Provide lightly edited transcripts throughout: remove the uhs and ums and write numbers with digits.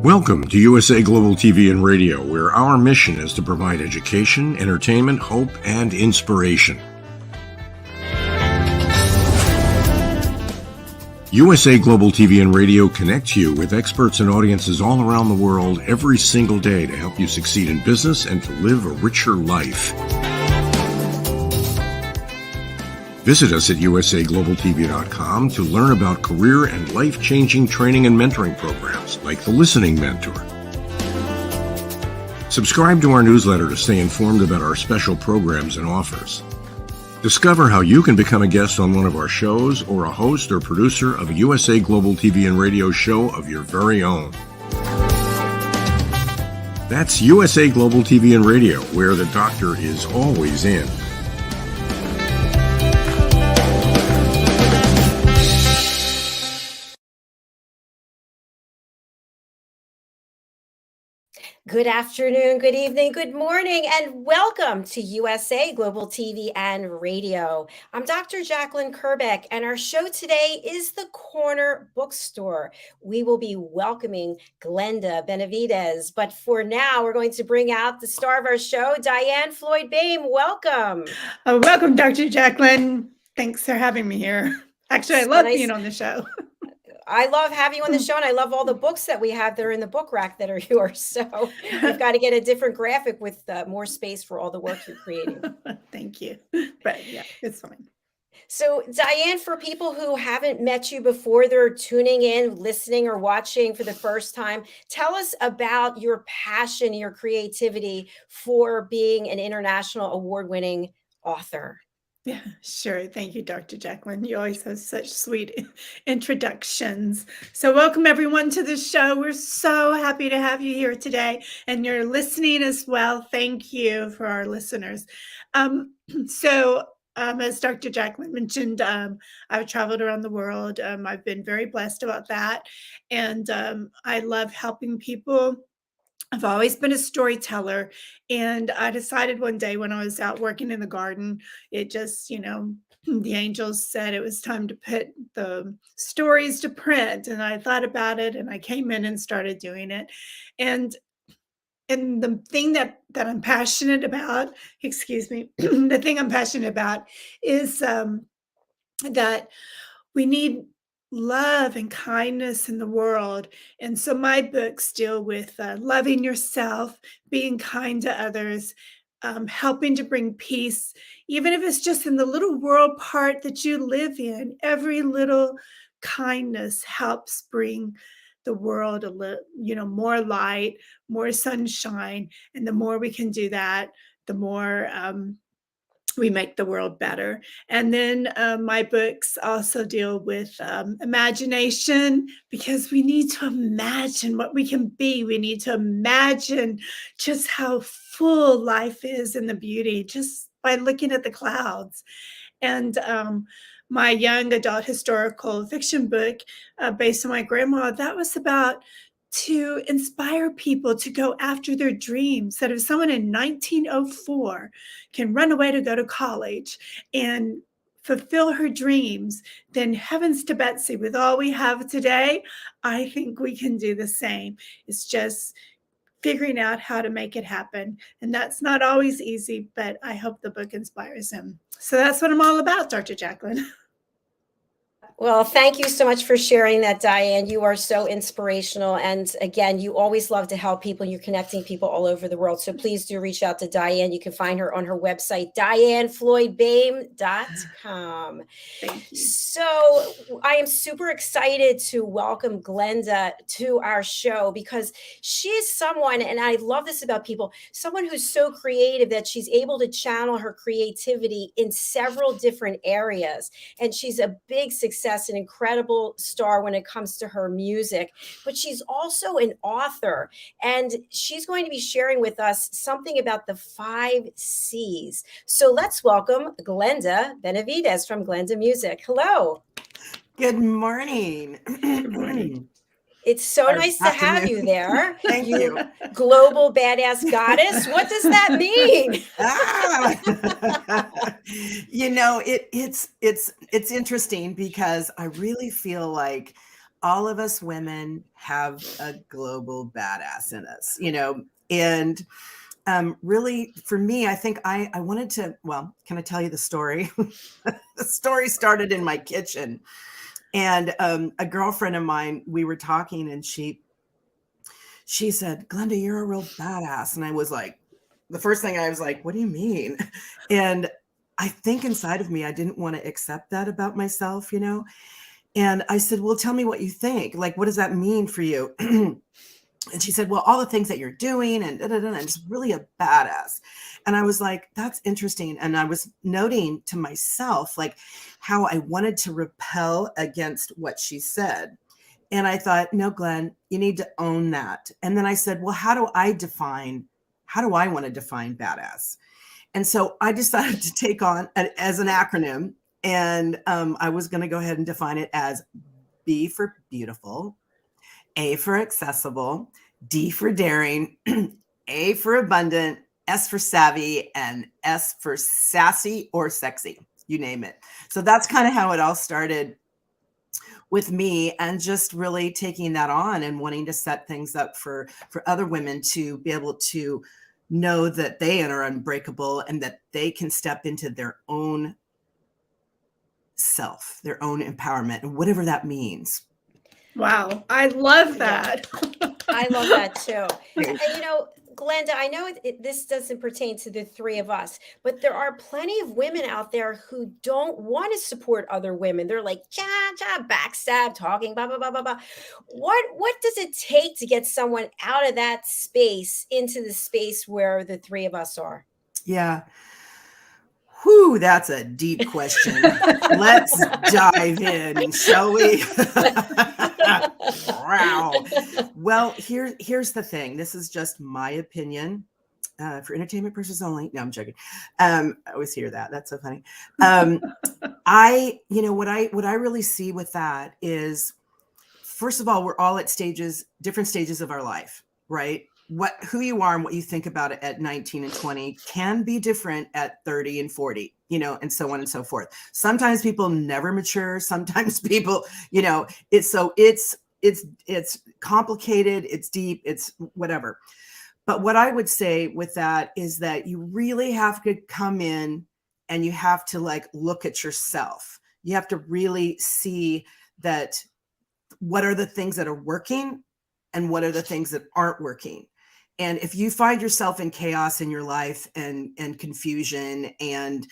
Welcome to USA Global TV and Radio, where our mission is to provide education, entertainment, hope, and inspiration. USA Global TV and Radio connects you with experts and audiences all around the world every single day to help you succeed in business and to live a richer life. Visit us at usaglobaltv.com to learn about career and life-changing training and mentoring programs like the Listening Mentor. Subscribe to our newsletter to stay informed about our special programs and offers. Discover how you can become a guest on one of our shows or a host or producer of a USA Global TV and Radio show of your very own. That's USA Global TV and Radio, where the doctor is always in. Good afternoon, good evening, good morning, and welcome to USA Global TV and Radio. I'm Dr. Jacqueline KERBECK, and our show today is the Corner Bookstore. We will be welcoming Glenda Benevides, but for now, we're going to bring out the star of our show, DIANN FLOYD BOEHM. Welcome. Welcome, Dr. Jacqueline. Thanks for having me here. Actually, I love being on the show. I love having you on the show, and I love all the books that we have there in the book rack that are yours. So we've got to get a different graphic with more space for all the work you're creating. Thank you. But yeah, it's fine. So DIANN, for people who haven't met you before, they're tuning in, listening, or watching for the first time, tell us about your passion, your creativity for being an international award-winning author. Yeah, sure. Thank you, Dr. Jacqueline. You always have such sweet introductions. So welcome everyone to the show. We're so happy to have you here today, and you're listening as well. Thank you for our listeners. As Dr. Jacqueline mentioned, I've traveled around the world. I've been very blessed about that. And I love helping people. I've always been a storyteller, and I decided one day when I was out working in the garden, it just, the angels said it was time to put the stories to print. And I thought about it, and I came in and started doing it. And the thing that I'm passionate about, the thing I'm passionate about is that we need love and kindness in the world. And so my books deal with loving yourself, being kind to others, helping to bring peace, even if it's just in the little world part that you live in. Every little kindness helps bring the world a little, more light, more sunshine. And the more we can do that, the more we make the world better. And then my books also deal with imagination, because we need to imagine what we can be. We need to imagine just how full life is and the beauty just by looking at the clouds. And my young adult historical fiction book based on my grandma, that was about to inspire people to go after their dreams. That if someone in 1904 can run away to go to college and fulfill her dreams, then heavens to Betsy, with all we have today, I think we can do the same. It's just figuring out how to make it happen. And that's not always easy, but I hope the book inspires them. So that's what I'm all about, Dr. Jacqueline. Well, thank you so much for sharing that, DIANN. You are so inspirational. And again, you always love to help people. You're connecting people all over the world. So please do reach out to DIANN. You can find her on her website, DIANNFLOYDBOEHM.com. Thank you. So I am super excited to welcome Glenda to our show, because she is someone, and I love this about people, someone who's so creative that she's able to channel her creativity in several different areas. And she's a big success, an incredible star when it comes to her music, but she's also an author, and she's going to be sharing with us something about the 5 C's. So let's welcome Glenda Benevides from Glenda Music. Hello. Good morning. Good morning. It's so nice to have you there. Thank you. Global badass goddess. What does that mean? It's interesting, because I really feel like all of us women have a global badass in us, and really for me, I think I wanted to, well, can I tell you the story? The story started in my kitchen, and a girlfriend of mine, we were talking, and she said, Glenda, you're a real badass. And I was like, the first thing I was like, what do you mean? And I think inside of me, I didn't want to accept that about myself, And I said, well, tell me what you think. Like, what does that mean for you? And she said, well, all the things that you're doing and it's really a badass. And I was like, that's interesting. And I was noting to myself, like how I wanted to repel against what she said. And I thought, no, Glenn, you need to own that. And then I said, well, how do I want to define badass? And so I decided to take on as an acronym. And I was going to go ahead and define it as B for beautiful, A for accessible, D for daring, A for abundant, S for savvy, and S for sassy or sexy, you name it. So that's kind of how it all started with me, and just really taking that on and wanting to set things up for other women to be able to know that they are unbreakable and that they can step into their own self, their own empowerment, and whatever that means. Wow. I love that. I love that too. And, Glenda, I know this doesn't pertain to the three of us, but there are plenty of women out there who don't want to support other women. They're like, backstab, talking, blah, blah, blah, blah, blah. What does it take to get someone out of that space into the space where the three of us are? Yeah. Whew, that's a deep question. Let's dive in, shall we? Wow. Well, here's the thing. This is just my opinion for entertainment purposes only. No, I'm joking. I always hear that. That's so funny. What I really see with that is, first of all, we're all at different stages of our life, right? Who you are and what you think about it at 19 and 20 can be different at 30 and 40, and so on and so forth. Sometimes people never mature. Sometimes people, it's complicated, it's deep, it's whatever. But what I would say with that is that you really have to come in and you have to look at yourself. You have to really see that what are the things that are working and what are the things that aren't working. And if you find yourself in chaos in your life and confusion and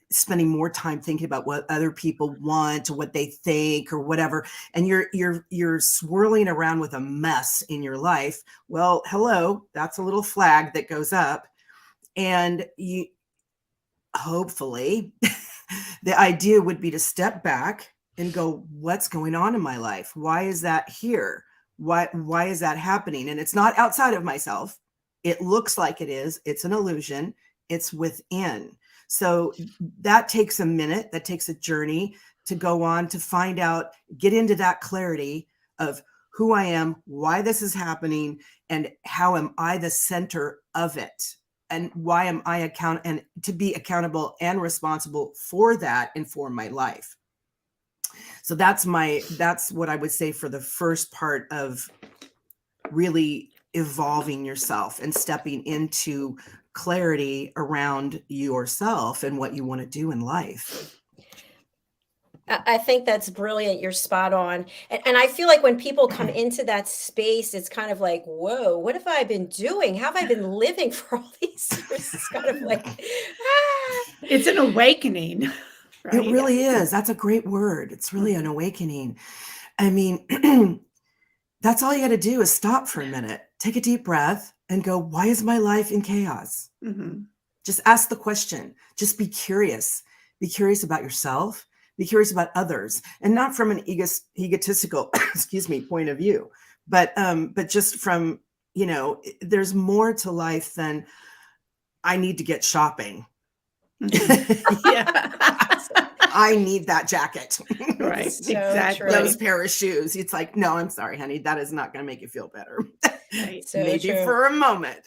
spending more time thinking about what other people want or what they think or whatever, and you're swirling around with a mess in your life, well, hello, that's a little flag that goes up. And you hopefully the idea would be to step back and go, what's going on in my life? Why is that here? Why is that happening? And it's not outside of myself. It looks like it is. It's an illusion. It's within. So that takes a minute. That takes a journey to go on to find out, get into that clarity of who I am, why this is happening, and how am I the center of it? And why am I and to be accountable and responsible for that and for my life. So that's what I would say for the first part of really evolving yourself and stepping into clarity around yourself and what you want to do in life. I think that's brilliant. You're spot on. And I feel like when people come into that space, it's kind of like, whoa, what have I been doing? How have I been living for all these years? It's kind of like, It's an awakening. Right? It really is. That's a great word. It's really an awakening. I mean, that's all you got to do is stop for a minute, take a deep breath and go, why is my life in chaos? Mm-hmm. Just ask the question. Just be curious. Be curious about yourself. Be curious about others, and not from an egotistical, point of view, but just from, there's more to life than I need to get shopping. Yeah. I need that jacket. Right. So Exactly. true. Those pair of shoes. It's like, no, I'm sorry, honey. That is not going to make you feel better. Right. So Maybe true. for a moment.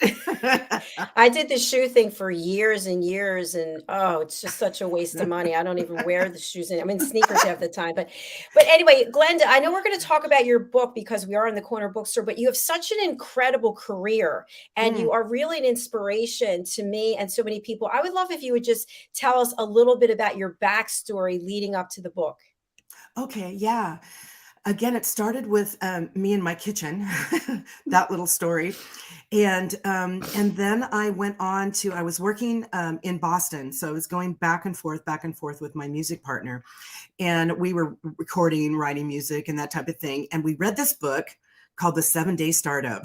I did the shoe thing for years and years, and oh, it's just such a waste of money. I don't even wear the shoes. I'm in sneakers half the time. But anyway, Glenda, I know we're going to talk about your book because we are in the corner bookstore, but you have such an incredible career and you are really an inspiration to me and so many people. I would love if you would just tell us a little bit about your backstory leading up to the book. Okay, yeah. Again, it started with me in my kitchen, that little story. And then I went on to, I was working in Boston. So I was going back and forth with my music partner. And we were recording, writing music and that type of thing. And we read this book called The 7-Day Startup.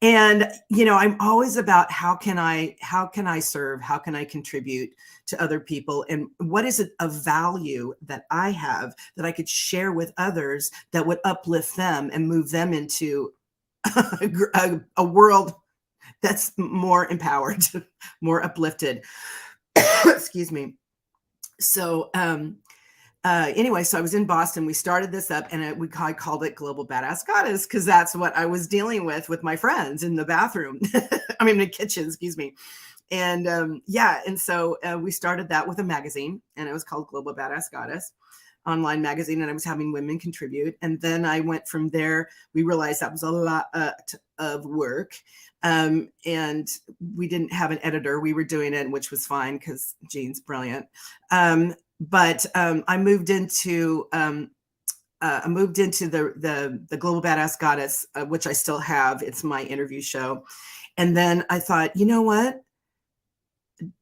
And, you know, I'm always about how can I serve? How can I contribute to other people? And what is it of value that I have that I could share with others that would uplift them and move them into a world that's more empowered, more uplifted. Excuse me. So, anyway, so I was in Boston. We started this up and I called it Global Badass Goddess because that's what I was dealing with my friends in the bathroom. I mean, in the kitchen, excuse me. And yeah, and so we started that with a magazine and it was called Global Badass Goddess, online magazine, and I was having women contribute. And then I went from there. We realized that was a lot of work. And we didn't have an editor. We were doing it, which was fine because Jean's brilliant. But I moved into the Global Badass Goddess, which I still have. It's my interview show. And then I thought, you know what?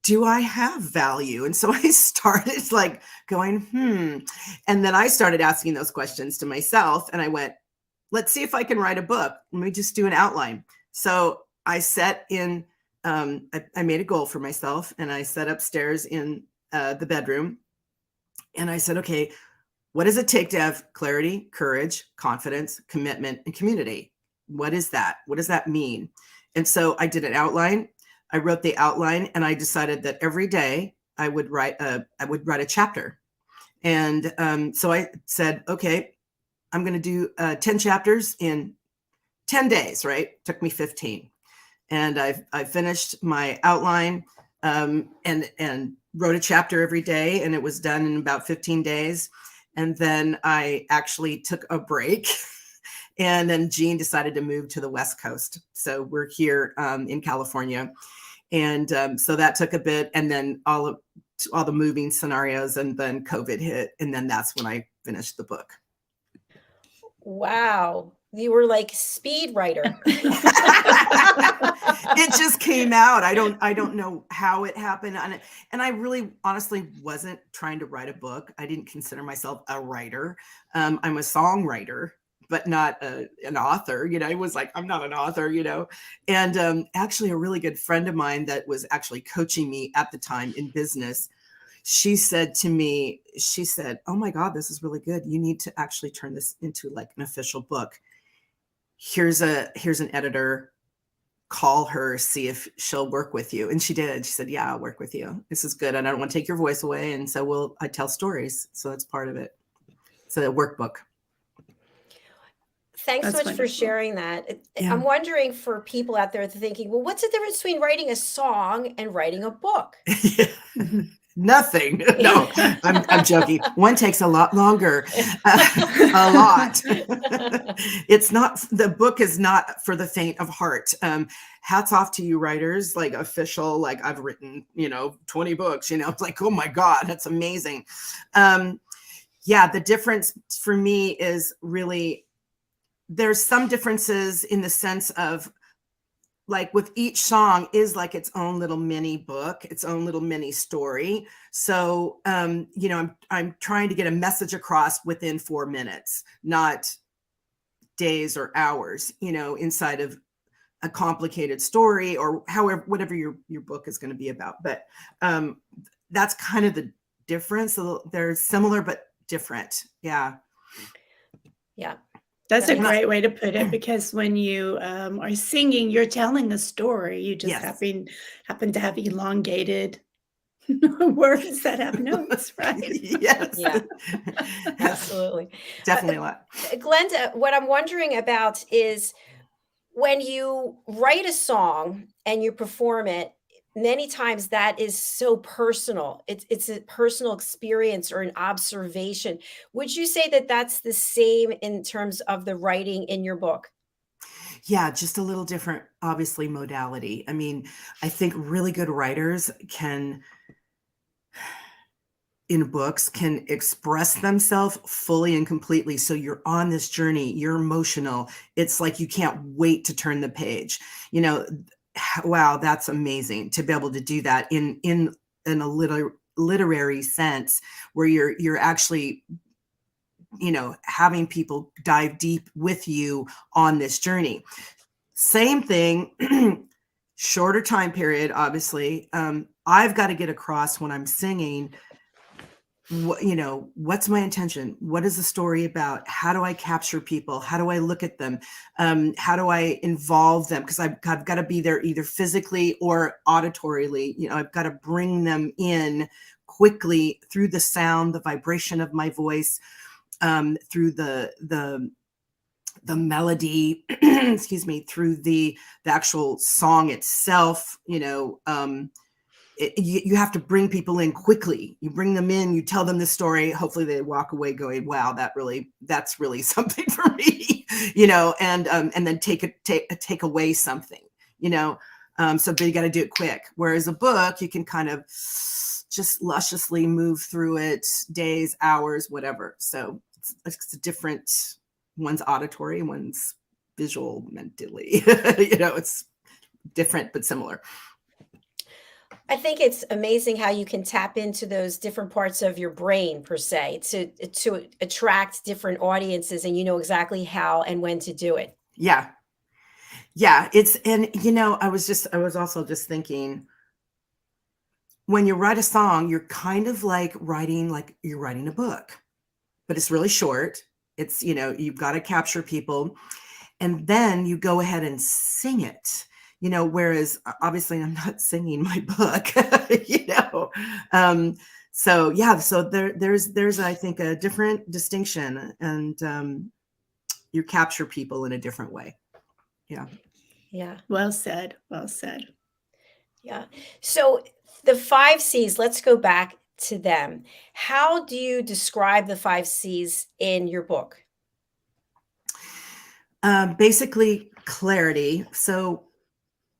Do I have value? And so I started like going, And then I started asking those questions to myself. And I went, let's see if I can write a book. Let me just do an outline. So I set in, I made a goal for myself and I set upstairs in the bedroom. And I said, okay, what does it take to have clarity, courage, confidence, commitment, and community? What is that? What does that mean? And so I did an outline. I wrote the outline and I decided that every day I would write a chapter. And so I said, okay, I'm going to do 10 chapters in 10 days, right? Took me 15. And I finished my outline and wrote a chapter every day, and it was done in about 15 days. And then I actually took a break. And then Jean decided to move to the West Coast. So we're here in California. And so that took a bit. And then all the moving scenarios, and then COVID hit. And then that's when I finished the book. Wow. You were like speed writer. It just came out. I don't know how it happened. And I really honestly wasn't trying to write a book. I didn't consider myself a writer. I'm a songwriter, but not an author. You know, I was like, I'm not an author, you know. And actually a really good friend of mine that was actually coaching me at the time in business, she said to me, oh my God, this is really good. You need to actually turn this into like an official book. Here's an editor, call her, see if she'll work with you. And she did. She said, yeah, I'll work with you. This is good. And I don't want to take your voice away. And so I tell stories. So that's part of it. It's a workbook. Thanks That's so much for wonderful. sharing that. Yeah. I'm wondering for people out there thinking, well, what's the difference between writing a song and writing a book? Nothing. No, I'm joking. One takes a lot longer. A lot. It's not, the book is not for the faint of heart. Hats off to you writers, like official, like I've written, 20 books, it's like, oh my God, that's amazing. Yeah, the difference for me is really, there's some differences in the sense of, like with each song is like its own little mini book, its own little mini story. So, I'm trying to get a message across within 4 minutes, not days or hours, inside of a complicated story or however, whatever your book is going to be about. But that's kind of the difference. They're similar, but different. Yeah. Yeah. That's a great way to put it, because when you are singing, you're telling a story. You just happen to have elongated words that have notes, right? Yes. Yeah. Absolutely. Definitely a lot. Glenda, what I'm wondering about is when you write a song and you perform it, many times that is so personal. It's a personal experience or an observation. Would you say that that's the same in terms of the writing in your book? Yeah, just a little different, obviously, modality. I mean, I think really good writers can, in books, can express themselves fully and completely. So you're on this journey, you're emotional. It's like you can't wait to turn the page. You know, wow, that's amazing to be able to do that in a literary sense, where you're actually, you know, having people dive deep with you on this journey. Same thing, shorter time period, obviously. I've got to get across when I'm singing, what, you know, what's my intention? What is the story about? How do I capture people? How do I look at them? How do I involve them? Because I've got to be there either physically or auditorily. You know, I've got to bring them in quickly through the sound, the vibration of my voice, through the melody, excuse me, through the actual song itself. You know, you have to bring people in quickly. You bring them in, you tell them the story. Hopefully they walk away going, wow, that's really something for me, you know, and then take away something, you know. So but you got to do it quick. Whereas a book, you can kind of just lusciously move through it, days, hours, whatever. So it's a different, one's auditory, one's visual mentally, you know, it's different, but similar. I think it's amazing how you can tap into those different parts of your brain per se to attract different audiences, and you know exactly how and when to do it. Yeah. Yeah. It's, and you know, I was also just thinking, when you write a song, you're kind of like you're writing a book, but it's really short. It's, you know, you've got to capture people, and then you go ahead and sing it, you know, whereas obviously I'm not singing my book, you know. So yeah, so there's I think a different distinction, and you capture people in a different way. Yeah. Yeah. Well said. Well said. Yeah. So the 5 C's, let's go back to them. How do you describe the 5 C's in your book? Basically clarity. So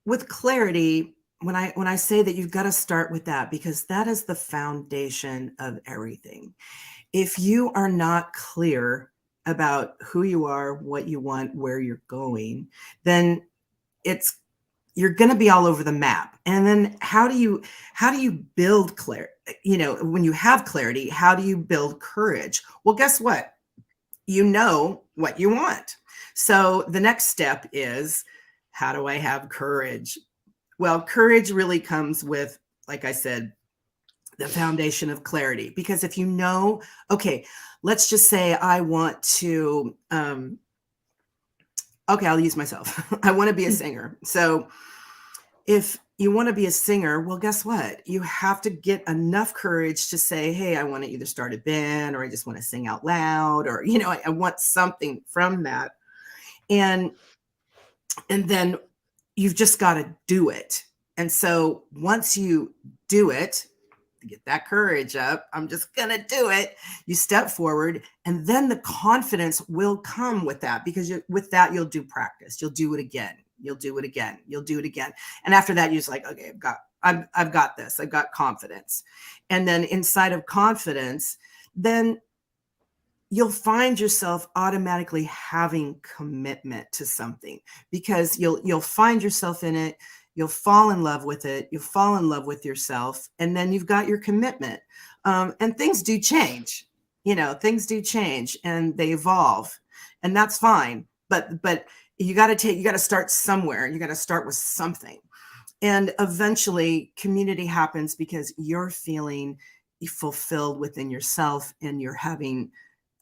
with clarity, when I say that, you've got to start with that, because that is the foundation of everything. If you are not clear about who you are, what you want, where you're going, then you're going to be all over the map. And then how do you build clarity? You know, when you have clarity, how do you build courage? Well, guess what? You know what you want. So the next step is, how do I have courage? Well, courage really comes with, like I said, the foundation of clarity. Because if you know, okay, let's just say I want to, okay, I'll use myself. I want to be a singer. So if you want to be a singer, well, guess what? You have to get enough courage to say, hey, I want to either start a band, or I just want to sing out loud, or, you know, I want something from that. And then you've just got to do it. And so once you do it, get that courage up, I'm just going to do it, you step forward, and then the confidence will come with that, because with that, you'll do practice. You'll do it again. You'll do it again. You'll do it again. And after that, you're just like, okay, I've got this. I've got confidence. And then inside of confidence, then you'll find yourself automatically having commitment to something, because you'll find yourself in it. You'll fall in love with it. You'll fall in love with yourself. And then you've got your commitment. And things do change, you know, things do change and they evolve, and that's fine. But you got to start somewhere. You got to start with something. And eventually community happens, because you're feeling fulfilled within yourself, and you're having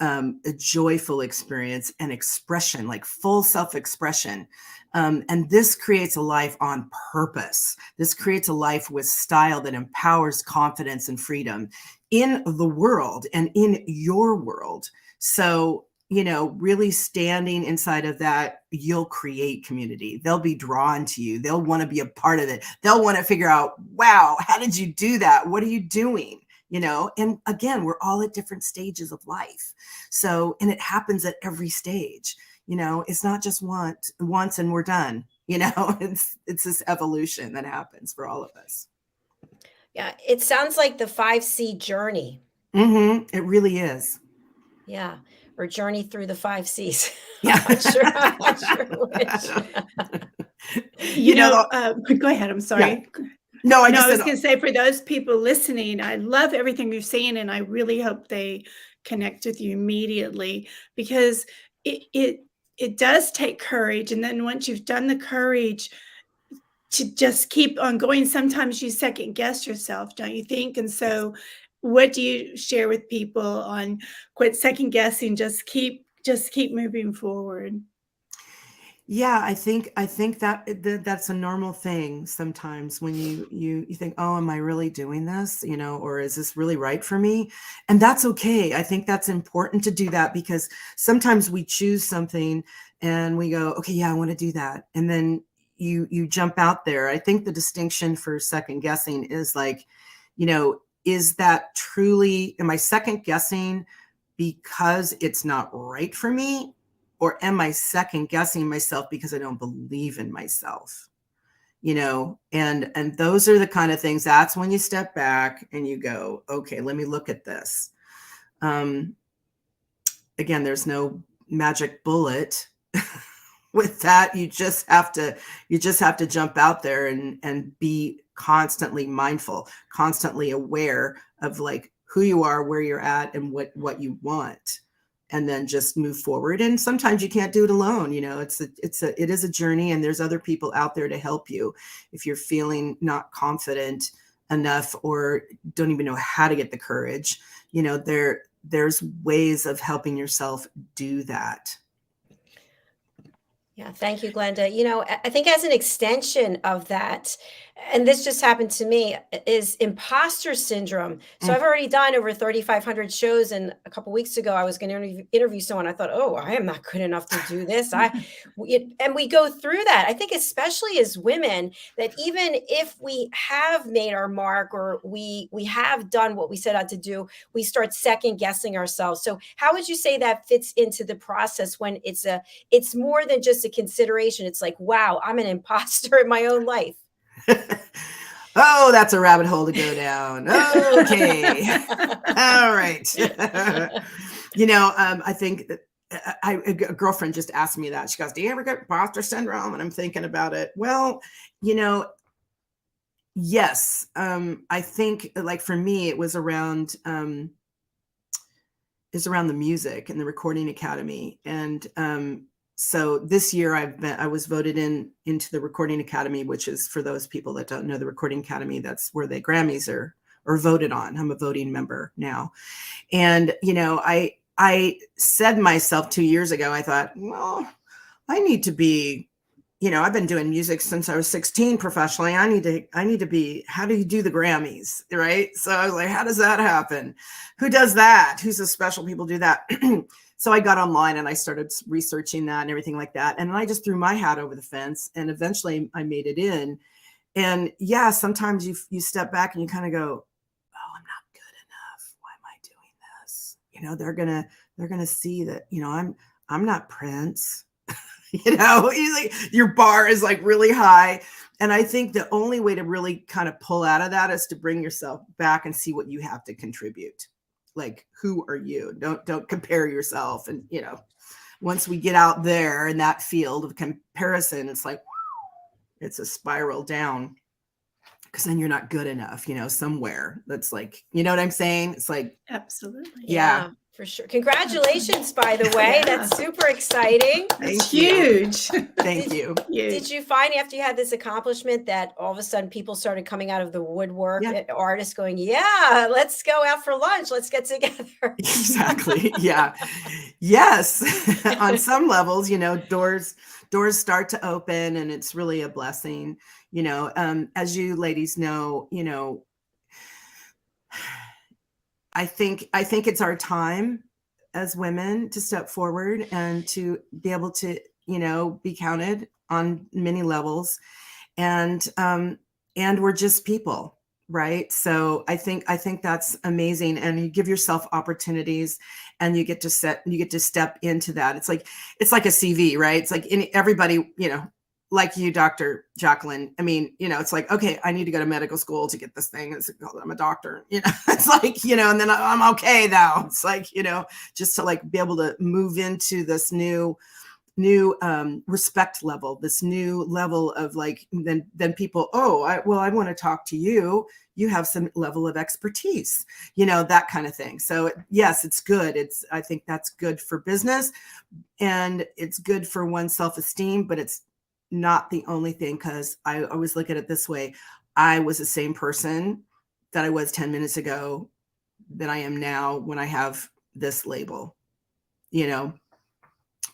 a joyful experience and expression, like full self-expression. And this creates a life on purpose. This creates a life with style that empowers confidence and freedom in the world and in your world. So you know, really standing inside of that, you'll create community. They'll be drawn to you. They'll want to be a part of it. They'll want to figure out, wow, how did you do that? What are you doing? You know, and again, we're all at different stages of life. So, and it happens at every stage. You know, it's not just once and we're done. You know, it's this evolution that happens for all of us. Yeah, it sounds like the 5C journey. It really is. Yeah, or journey through the 5Cs. Yeah. I'm not sure which. You know, go ahead. I'm sorry. Yeah. No, I was going to say, for those people listening, I love everything you're saying, and I really hope they connect with you immediately, because it does take courage. And then once you've done the courage to just keep on going, sometimes you second guess yourself, don't you think? And so what do you share with people on quit second guessing, just keep moving forward? Yeah, I think that that's a normal thing sometimes when you think, oh, am I really doing this? You know, or is this really right for me? And that's okay. I think that's important to do that, because sometimes we choose something and we go, okay, yeah, I want to do that. And then you jump out there. I think the distinction for second guessing is like, you know, is that truly, am I second guessing because it's not right for me? Or am I second guessing myself because I don't believe in myself? You know, and those are the kind of things, that's when you step back and you go, okay, let me look at this. Again, there's no magic bullet with that. You just have to jump out there and be constantly mindful, constantly aware of like who you are, where you're at, and what you want. And then just move forward. And sometimes you can't do it alone. You know, it is a journey, and there's other people out there to help you. If you're feeling not confident enough or don't even know how to get the courage, you know, there's ways of helping yourself do that. Yeah, thank you, Glenda. You know, I think as an extension of that, and this just happened to me, is imposter syndrome. So I've already done over 3,500 shows, and a couple weeks ago, I was going to interview someone. I thought, oh, I am not good enough to do this. And we go through that. I think especially as women, that even if we have made our mark, or we have done what we set out to do, we start second guessing ourselves. So how would you say that fits into the process when it's more than just a consideration? It's like, wow, I'm an imposter in my own life. Oh, that's a rabbit hole to go down. Okay. All right. You know, I think a girlfriend just asked me that. She goes, do you ever get imposter syndrome? And I'm thinking about it. Well, you know, yes. I think, like, for me, it was around the music and the Recording Academy. And so this year I was voted into the Recording Academy, which is, for those people that don't know, the Recording Academy, that's where the Grammys are voted on. I'm a voting member now. And, you know, I said myself 2 years ago, I thought, well, I need to be, you know, I've been doing music since I was 16 professionally. I need to be, how do you do the Grammys? Right. So I was like, how does that happen? Who does that? Who's the special people do that? So I got online and I started researching that and everything like that. And I just threw my hat over the fence, and eventually I made it in. And yeah, sometimes you step back and you kind of go, oh, I'm not good enough. Why am I doing this? You know, they're gonna see that, you know, I'm not Prince. You know, your bar is like really high. And I think the only way to really kind of pull out of that is to bring yourself back and see what you have to contribute. Like, who are you? Don't compare yourself. And, you know, once we get out there in that field of comparison, it's like, it's a spiral down, because then you're not good enough, you know, somewhere. That's like, you know what I'm saying? It's like, absolutely. Yeah. For sure. Congratulations, by the way. Yeah. That's super exciting. It's huge. Thank you. Did you find after you had this accomplishment that all of a sudden people started coming out of the woodwork, artists going, yeah, let's go out for lunch. Let's get together. Exactly. Yeah. Yes. On some levels, you know, doors start to open, and it's really a blessing, you know, as you ladies know, you know, I think it's our time. as women to step forward and to be able to, be counted on many levels. And we're just people, right? So I think that's amazing. And you give yourself opportunities, and you get to step into that. It's like a CV, right? It's like everybody, like you, Dr. Jacqueline. I mean, it's like, okay, I need to go to medical school to get this thing. It's like, oh, I'm a doctor, it's like, and then I'm okay now. It's like, just to like be able to move into this new respect level, this new level of like, then people, I want to talk to you. You have some level of expertise, that kind of thing. So yes, it's good. I think that's good for business, and it's good for one's self-esteem, but it's not the only thing, because I always look at it this way. I was the same person that I was 10 minutes ago that I am now when I have this label,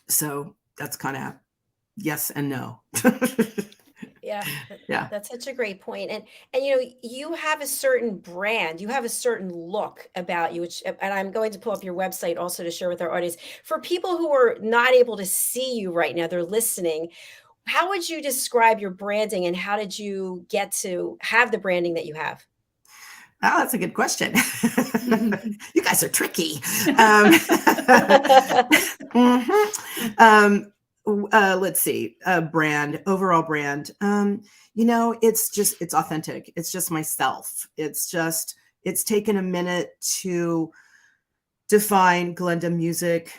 so that's kind of yes and no. Yeah. Yeah. That's such a great point. And you have a certain brand, you have a certain look about you, and I'm going to pull up your website also to share with our audience. For people who are not able to see you right now, they're listening. How would you describe your branding, and how did you get to have the branding that you have? Oh, that's a good question. You guys are tricky. Let's see. Overall brand. It's authentic. It's just myself. It's taken a minute to define Glenda music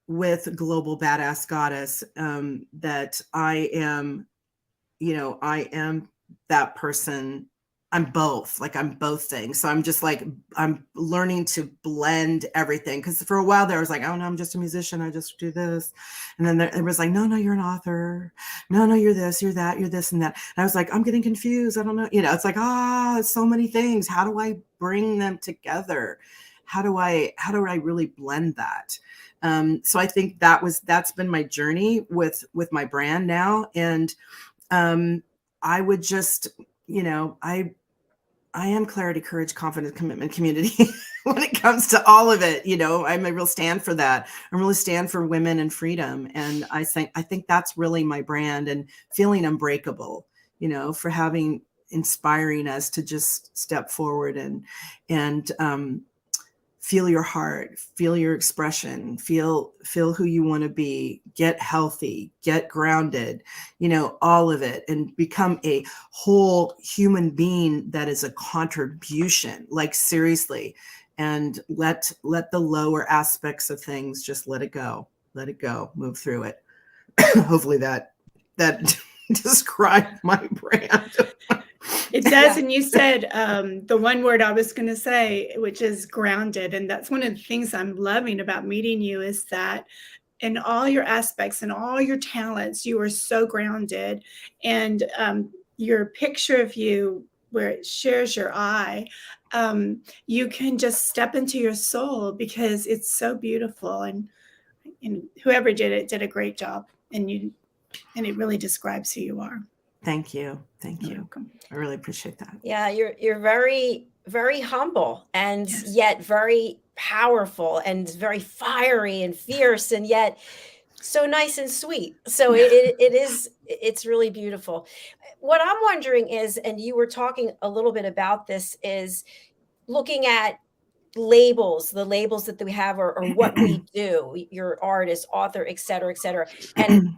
with Global Badass Goddess. That I am that person. I'm both things. So I'm just like, I'm learning to blend everything. Because for a while there, I was like, oh no, I'm just a musician. I just do this. And then it was like, no, you're an author. No, you're this, you're that, you're this and that. And I was like, I'm getting confused. I don't know. It's like, it's so many things. How do I bring them together? How do I really blend that? So I think that's been my journey with my brand now. And I would just, I am clarity, courage, confidence, commitment, community when it comes to all of it. I'm a real stand for that. I really stand for women and freedom. And I think that's really my brand, and feeling unbreakable, for inspiring us to just step forward and feel your heart, feel your expression, feel who you want to be, get healthy, get grounded, all of it, and become a whole human being that is a contribution, like seriously, and let the lower aspects of things, just let it go, move through it. Hopefully that described my brand. It does. And you said the one word I was going to say, which is grounded. And that's one of the things I'm loving about meeting you, is that in all your aspects and all your talents, you are so grounded. And your picture of you, where it shares your eye, you can just step into your soul, because it's so beautiful. And whoever did it did a great job. And it really describes who you are. Thank you. You're welcome. I really appreciate that. Yeah, you're very, very humble, and Yes. yet very powerful, and very fiery and fierce, and yet so nice and sweet. So it's really beautiful. What I'm wondering is, and you were talking a little bit about this, is looking at labels, the labels that we have, or what we do, you're artist, author, et cetera, et cetera. And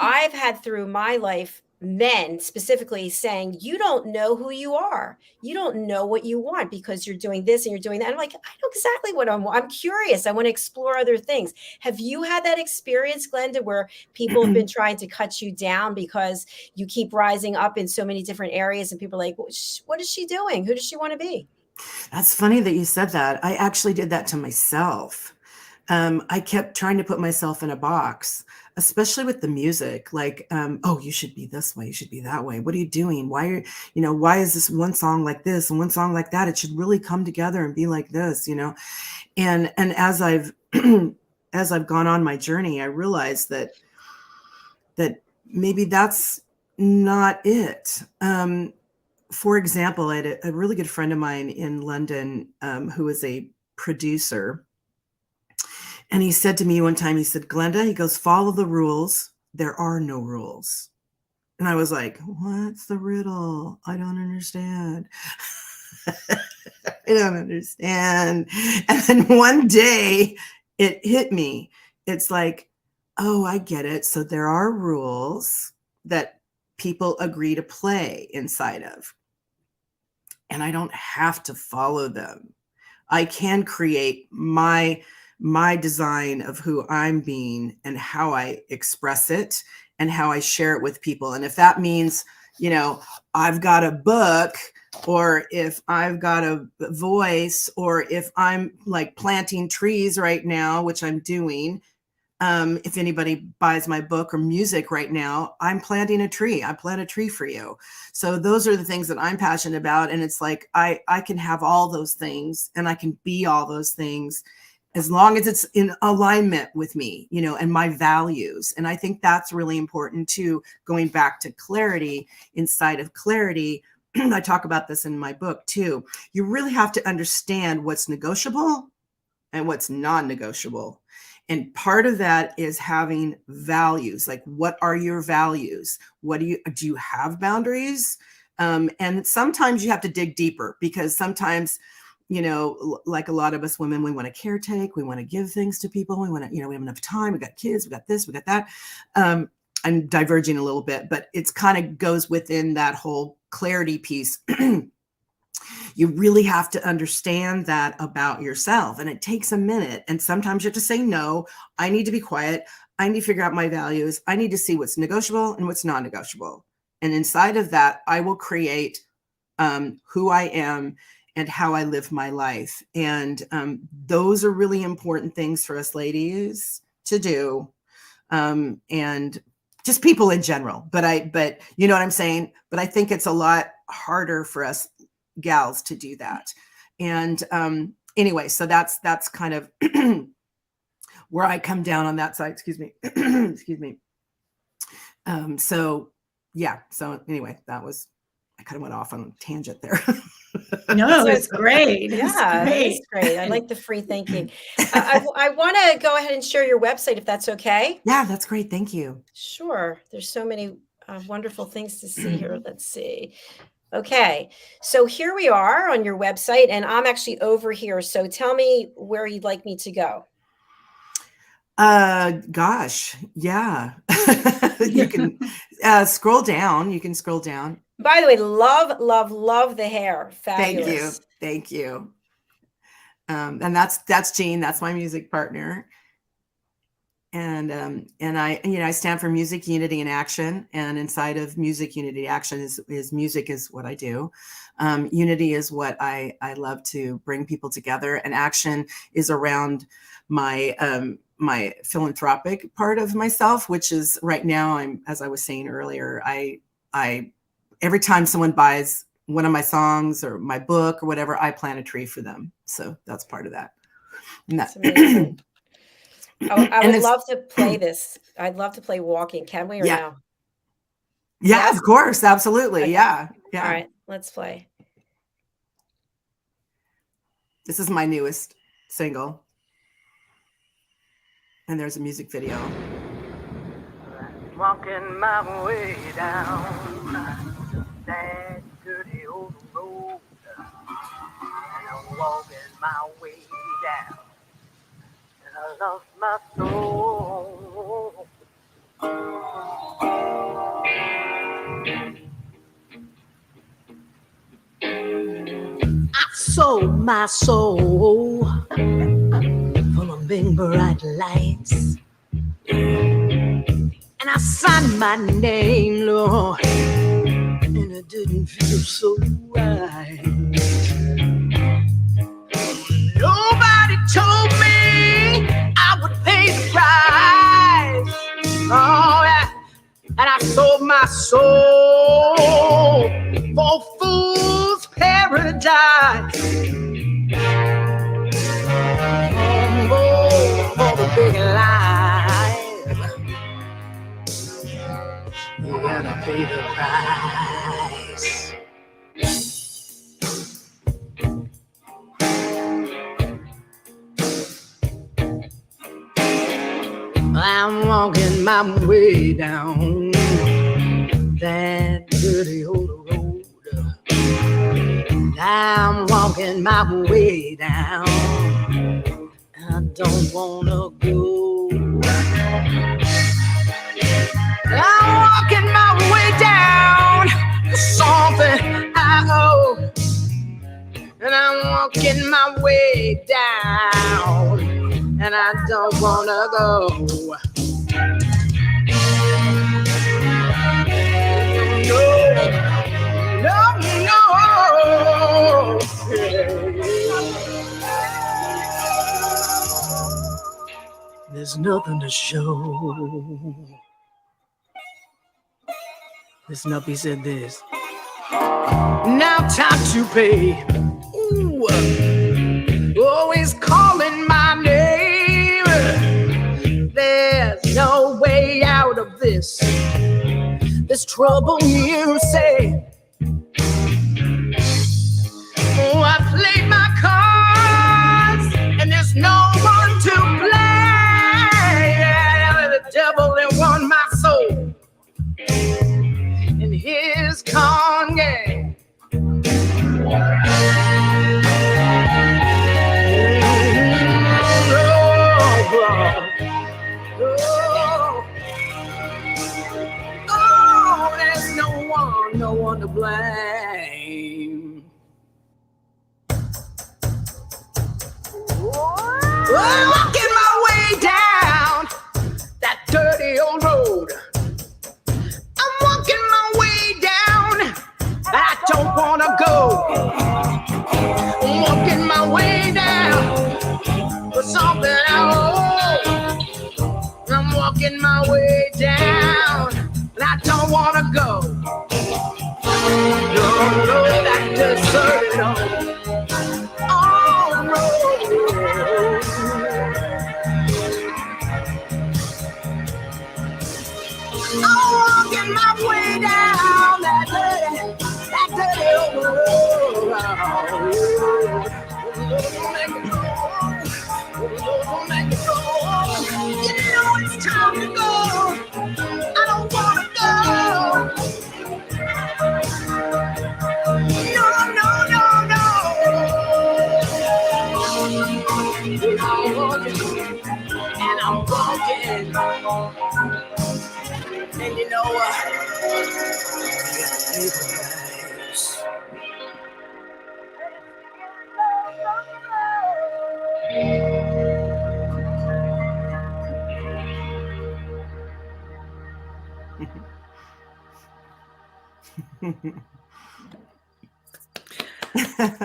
I've had through my life men specifically saying, you don't know who you are. You don't know what you want, because you're doing this and you're doing that. I'm like, I know exactly what I'm curious. I want to explore other things. Have you had that experience, Glenda, where people have been trying to cut you down because you keep rising up in so many different areas, and people are like, what is she doing? Who does she want to be? That's funny that you said that. I actually did that to myself. I kept trying to put myself in a box, especially with the music. Like, you should be this way, you should be that way. What are you doing? Why is this one song like this and one song like that? It should really come together and be like this, And as I've as I've gone on my journey, I realized that maybe that's not it. For example, I had a really good friend of mine in London, who is a producer. And he said to me one time, he said, Glenda, he goes, follow the rules. There are no rules. And I was like, what's the riddle? I don't understand. I don't understand. And then one day it hit me. It's like, oh, I get it. So there are rules that people agree to play inside of. And I don't have to follow them. I can create my design of who I'm being and how I express it and how I share it with people. And if that means, you know, I've got a book, or if I've got a voice, or if I'm like planting trees right now, which I'm doing, if anybody buys my book or music right now, I'm planting a tree. I plant a tree for you. So those are the things that I'm passionate about. And it's like, I can have all those things and I can be all those things as long as it's in alignment with me, you know, and my values. And I think that's really important too, going back to clarity. Inside of clarity, I talk about this in my book too. You really have to understand what's negotiable and what's non-negotiable. And part of that is having values. Like, what are your values? What do you have boundaries? And sometimes you have to dig deeper, because sometimes, you know, like a lot of us women, we want to caretake, we want to give things to people. We want to, you know, we have enough time. We got kids, we got this, we got that. I'm diverging a little bit, but it's kind of goes within that whole clarity piece. You really have to understand that about yourself, and it takes a minute. And sometimes you have to say, no, I need to be quiet. I need to figure out my values. I need to see what's negotiable and what's non-negotiable. And inside of that, I will create who I am and how I live my life. And those are really important things for us ladies to do. And just people in general, but you know what I'm saying? But I think it's a lot harder for us gals to do that. And anyway, so that's kind of where I come down on that side. Excuse me. Excuse me. So yeah. So anyway, I kind of went off on a tangent there. No, it's great. Yeah, it's great. I like the free thinking. I want to go ahead and share your website, if that's okay. Yeah, that's great. Thank you. Sure. There's so many wonderful things to see here. Let's see. Okay, so here we are on your website, and I'm actually over here. So tell me where you'd like me to go. Gosh, yeah. You can scroll down. You can scroll down. By the way, love, love, love the hair. Fabulous. Thank you. And that's Jean. That's my music partner. And I, you know, I stand for Music, Unity, and Action. And inside of Music, Unity, Action is music is what I do. Unity is what I love to bring people together, and action is around my my philanthropic part of myself, which is right now, as I was saying earlier, I every time someone buys one of my songs or my book or whatever, I plant a tree for them. So that's part of that. And that's amazing. I would love to play this. I'd love to play Walking. Can we or no? Yeah, yes? Of course. Absolutely. Okay. Yeah. All right, let's play. This is my newest single. And there's a music video. Walking my way down that dirty old road. And I'm walking my way down. I lost my soul. I sold my soul full of big bright lights, and I signed my name, Lord, and it didn't feel so right. Nobody told me I would pay the price. Oh, yeah. And I sold my soul for fool's paradise. Oh, for the big life. You gotta pay the price. walking my way down that dirty old road. I'm walking my way down. I don't wanna go. I'm walking my way down something I owe. And I'm walking my way down, and I don't wanna go. No, no, no. There's nothing to show. Listen up, he said this. Now time to pay. Ooh, always calling my name. There's no way out of this trouble, you say. Oh, I played my cards, and there's no one to blame. The devil that won my soul in his con game. There's no one to blame. I'm walking my way down that dirty old road. I'm walking my way down. I don't wanna go. I'm walking my way down for something I owe. I'm walking my way down, and I don't wanna go. No, that deserted home. Oh no. I'm walking my way down that dirty old road. You know it's time to go. I don't wanna go. No, no, no, no. And I'm walking. And you know what?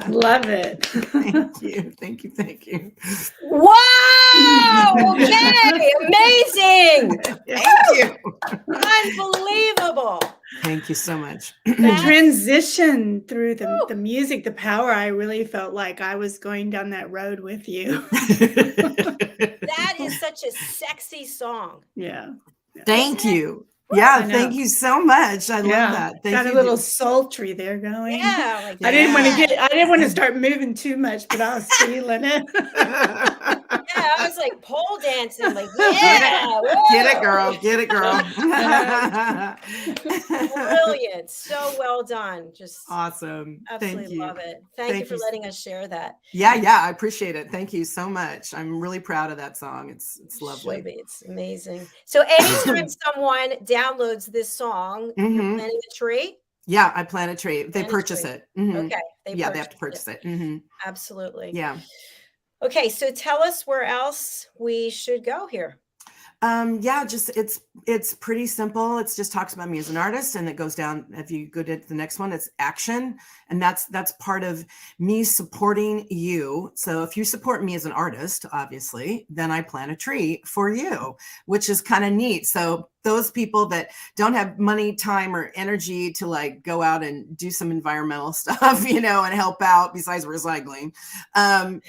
Love it. Thank you. Thank you. Thank you. Wow! Okay, amazing! Thank you. Unbelievable. Thank you so much. The transition through the music, the power, I really felt like I was going down that road with you. That is such a sexy song. Yeah. Thank you. Yeah, I know. thank you so much. I love that. Thank Got you. a little sultry there going. Yeah, like I didn't want to start moving too much, but I was feeling it. Yeah, I was like pole dancing, like, yeah, Get it, girl. Get it, girl. brilliant. So well done. Just Awesome. absolutely Thank you. love it. Thank you Thank for you. letting us share that. Yeah, I appreciate it. Thank you so much. I'm really proud of that song. It's lovely. Should be. It's amazing. So anytime someone downloads this song, you're planting a tree. Yeah, I plant a tree. They Plant a purchase tree. it. Mhm. Okay. They have to purchase it. Mhm. Absolutely. Yeah. Okay, so tell us where else we should go here. Yeah, just it's pretty simple. It's just talks about me as an artist, and it goes down. If you go to the next one, it's action, and that's part of me supporting you. So if you support me as an artist, obviously, then I plant a tree for you, which is kind of neat. So those people that don't have money, time, or energy to like go out and do some environmental stuff, and help out besides recycling, I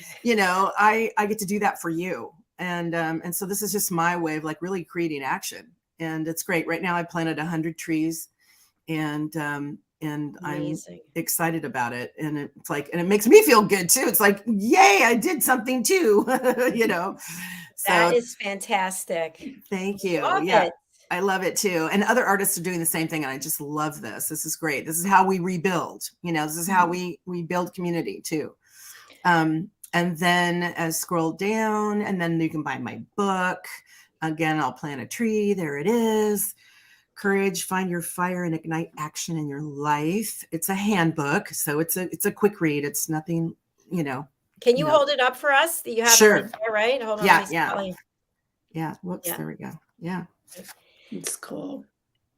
get to do that for you. And so this is just my way of like really creating action, and it's great. Right now I planted 100 trees, and Amazing. I'm excited about it. And it's like, and it makes me feel good too. It's like, yay, I did something too, you know? That So is fantastic. thank you. Love Yeah. it. I love it too. And other artists are doing the same thing. And I just love this. This is great. This is how we rebuild, you know, this is how we build community too. And then scroll down, and then you can buy my book. Again, I'll plant a tree. There it is. Courage, find your fire and ignite action in your life. It's a handbook. So it's a quick read. It's nothing, you know. Can you hold it up for us? You have Sure. it right there, right? Hold on. Yeah, let me yeah. Kelly. Yeah. Whoops. Yeah. There we go. Yeah. It's cool.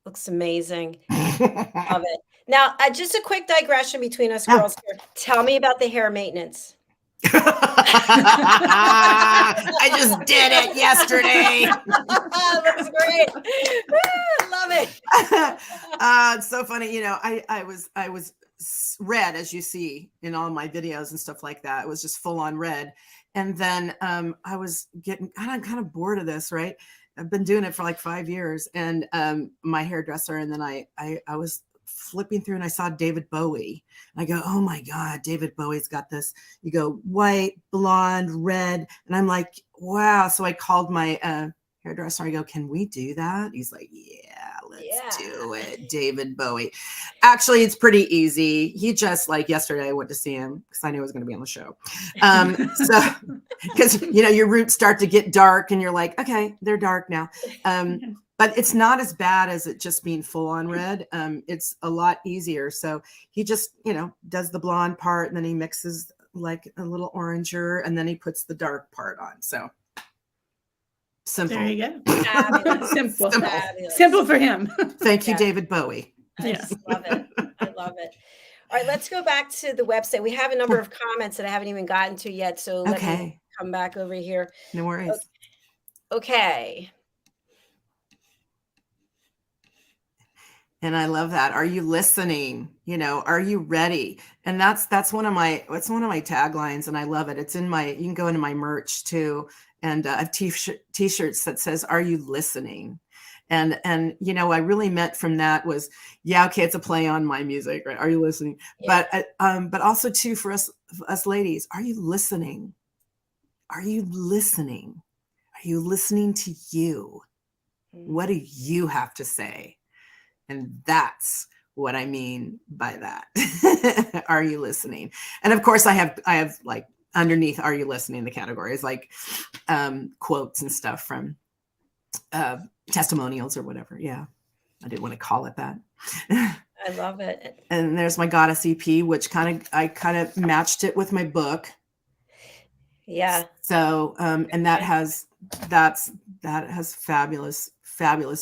Looks amazing. Love it. Now, just a quick digression between us girls here. Tell me about the hair maintenance. I just did it yesterday. Looks great. Love it. It's so funny. You know, I was red, as you see in all my videos and stuff like that. It was just full on red. And then I was getting kind of bored of this, right? I've been doing it for like 5 years, and my hairdresser. And then I was flipping through and I saw David Bowie. I go, oh my God, David Bowie's got this. You go white, blonde, red. And I'm like, wow. So I called my hairdresser. I go, can we do that? He's like, yeah, let's do it. David Bowie. Actually, it's pretty easy. He just, like yesterday, I went to see him because I knew he was going to be on the show. So, because, you know, your roots start to get dark and you're like, okay, they're dark now. But it's not as bad as it just being full on red. It's a lot easier. So he just, you know, does the blonde part, and then he mixes like a little oranger, and then he puts the dark part on. So simple. There you go. Fabulous. Simple. Fabulous. Simple for him. Thank you, David Bowie. I just love it. I love it. All right, let's go back to the website. We have a number of comments that I haven't even gotten to yet. So let me come back over here. No worries. Okay. And I love that. Are you listening? You know, are you ready? And that's one of my taglines, and I love it. It's in my, you can go into my merch too. And I have t-shirts that says, are you listening? And, you know, I really meant from that was, yeah, okay, it's a play on my music, right? Are you listening? Yeah. But also too, for us ladies, are you listening? Are you listening? Are you listening to you? What do you have to say? And that's what I mean by that. Are you listening? And of course I have like underneath, are you listening? The categories like quotes and stuff from testimonials or whatever. Yeah. I didn't want to call it that. I love it. And there's my Goddess EP, which I kind of matched it with my book. Yeah. So, and that has fabulous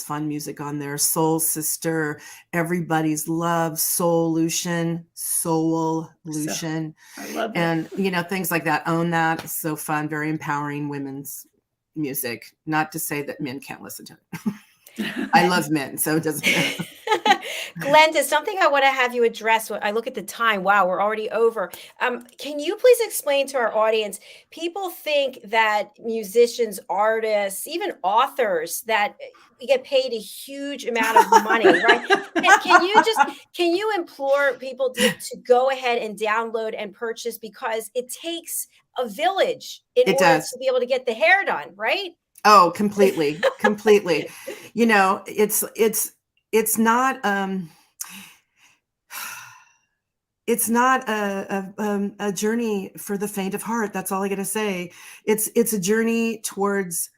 fun music on there. Soul Sister, Everybody's Love, Soul-lution. I love it. And, you know, things like that. Own That. It's so fun. Very empowering women's music. Not to say that men can't listen to it. I love men, so it doesn't matter. Glenda, something I want to have you address. When I look at the time, wow, we're already over. Can you please explain to our audience? People think that musicians, artists, even authors, that we get paid a huge amount of money, right? Can you implore people to go ahead and download and purchase, because it takes a village in order to be able to get the hair done, right? Oh, completely. You know, it's not a journey for the faint of heart. That's all I got to say. It's a journey towards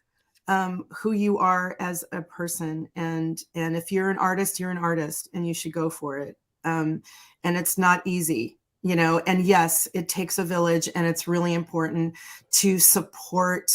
who you are as a person. And if you're an artist, you're an artist, and you should go for it. And it's not easy, you know, and yes, it takes a village, and it's really important to support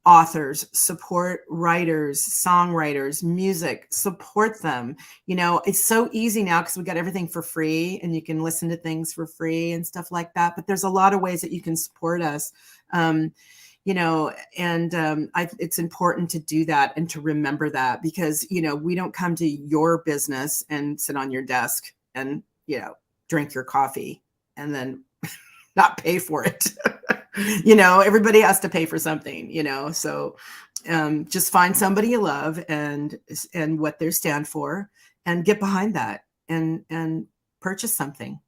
authors, support writers, songwriters, music, support them. You know, it's so easy now because we got everything for free, and you can listen to things for free and stuff like that. But there's a lot of ways that you can support us, you know, and it's important to do that and to remember that, because, you know, we don't come to your business and sit on your desk and, you know, drink your coffee and then not pay for it. You know, everybody has to pay for something, you know, so just find somebody you love and what they stand for, and get behind that, and purchase something.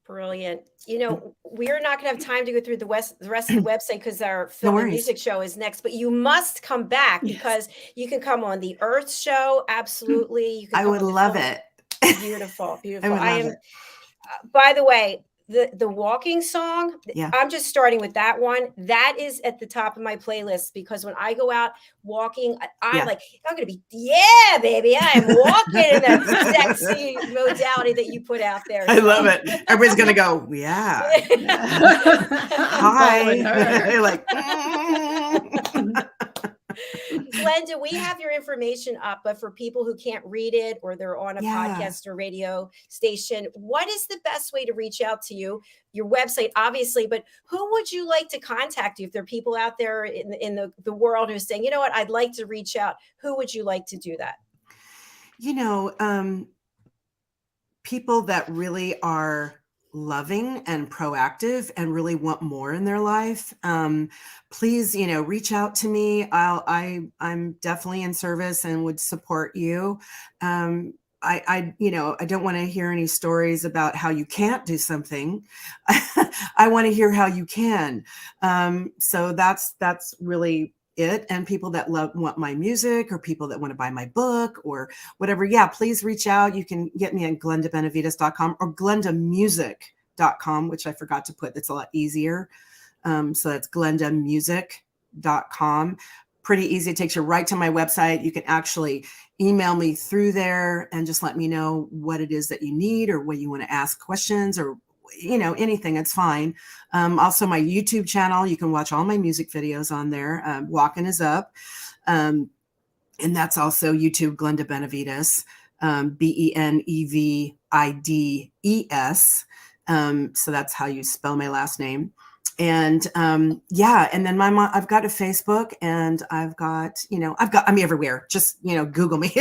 Brilliant. You know, we're not going to have time to go through the rest of the website because our film and music show is next, but you must come back because you can come on the Earth show. Absolutely. You can I would love it. Beautiful, beautiful. I would love it. By the way, the walking song, I'm just starting with that one. That is at the top of my playlist because when I go out walking, I'm like, I'm going to be, baby, I am walking in that sexy modality that you put out there. I love it. Everybody's going to go, hi. They're like, Glenda, we have your information up, but for people who can't read it or they're on a podcast or radio station, what is the best way to reach out to you? Your website, obviously, but who would you like to contact you? If there are people out there in the world who are saying, you know what, I'd like to reach out. Who would you like to do that? You know, people that really are loving and proactive and really want more in their life, please, you know, reach out to me. I'm definitely in service and would support you. You know, I don't want to hear any stories about how you can't do something. I want to hear how you can. So that's really it. And people that want my music or people that want to buy my book or whatever, please reach out. You can get me at glendabenevides.com or glendamusic.com, which I forgot to put. It's a lot easier. So that's glendamusic.com. Pretty easy. It takes you right to my website. You can actually email me through there and just let me know what it is that you need or what you want to ask questions or, you know, anything. It's fine. Also my YouTube channel, you can watch all my music videos on there. Walking is up. And that's also YouTube, Glenda Benevides, Benevides. So that's how you spell my last name. And and then my mom, I've got a Facebook and I'm everywhere. Just, you know, Google me.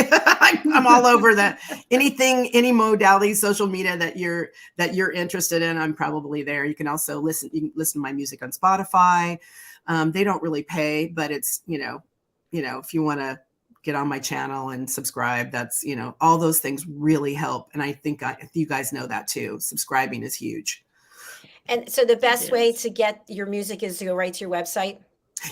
I'm all over that. Any modality, social media that you're interested in, I'm probably there. You can also listen to my music on Spotify. They don't really pay, but it's, you know, if you want to get on my channel and subscribe, that's, you know, all those things really help. And I think you guys know that too. Subscribing is huge. And so the best way to get your music is to go right to your website?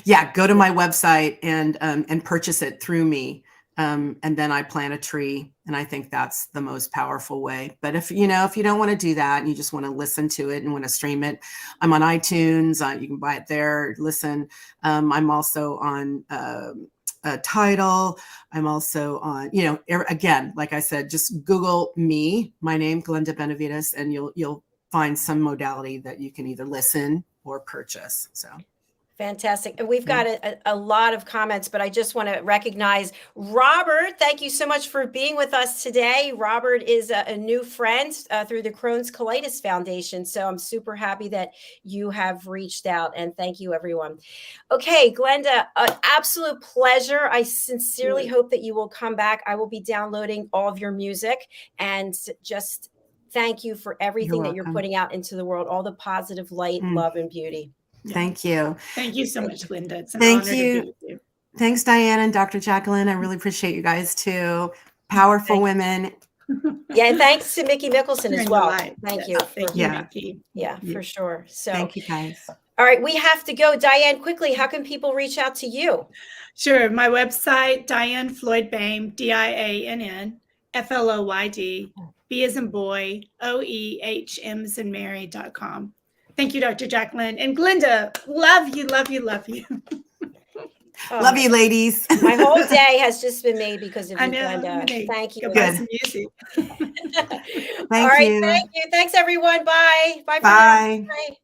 Yeah, go to my website and purchase it through me. And then I plant a tree. And I think that's the most powerful way. But if you don't want to do that and you just want to listen to it and want to stream it, I'm on iTunes. You can buy it there, listen. I'm also on Tidal. I'm also on, you know, again, like I said, just Google me, my name, Glenda Benevides, and you'll find some modality that you can either listen or purchase. So fantastic. And we've got a lot of comments, but I just want to recognize Robert. Thank you so much for being with us today. Robert is a new friend through the Crohn's Colitis Foundation. So I'm super happy that you have reached out, and thank you, everyone. Okay, Glenda, an absolute pleasure. I sincerely hope that you will come back. I will be downloading all of your music, and just thank you for everything that you're putting out into the world, all the positive light, love, and beauty. Thank you. Thank you so much, Glenda. It's an honor to be with you. Thanks, Diane and Dr. Jacqueline. I really appreciate you guys too. Powerful women. Yeah, and thanks to Mickey Mickelson as well. Thank you. Thank you, Mickey. Yeah, for sure. So thank you, guys. All right, we have to go. Diane, quickly, how can people reach out to you? Sure. My website, Diann Floyd BOEHM, DIANN, FLOYD, B as in boy, OEHM as in Mary.com. Thank you, Dr. Jacqueline. And Glenda, love you, love you, love you. Love you, ladies. My whole day has just been made because of you, Glenda. Thank you. Good. Music. Thank All right, you. thank you. Thanks, everyone. Bye. Bye. Bye. Bye.